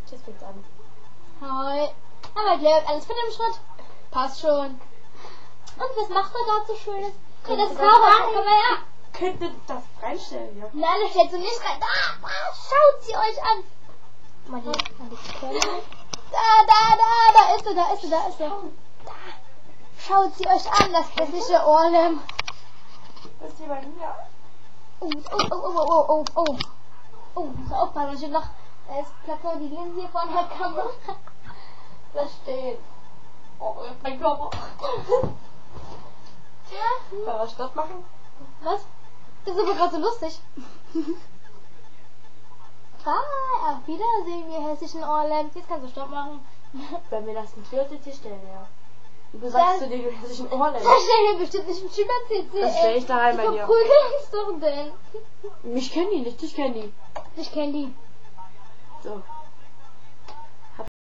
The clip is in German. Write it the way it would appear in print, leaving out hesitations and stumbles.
Tschüss jetzt an. Hi. Aber Glück, alles mit dem Schritt. Passt schon. Und was macht er dort so Schönes? Ja, das Zauber, komm mal her. Könnte das reinstellen, ja? Nein, das stellst du nicht rein. Da, schaut sie euch an. Mal die Quelle. Da ist er. Da. Schaut sie euch an, das hässliche Orlem. Das ist hier bei mir. Oh, muss aufpassen, da steht noch, es plakat die Linse hier von der Kamera. Da steht. Oh, mein Körper. Ja. Wollen wir Stopp machen? Was? Das ist aber gerade so lustig. Auf Wiedersehen, ihr hässlichen Orlems. Jetzt kannst du Stopp machen. Wenn wir das ein Tür-CC stellen, ja. Du sagst zu dir, du hättest einen Ohrländer. Das stellen wir bestimmt nicht im Schüler-CC. Das stell ich da rein bei dir. Verprügeln uns doch denn. Mich kennen die nicht, dich kennen die. Ich kenne die. So.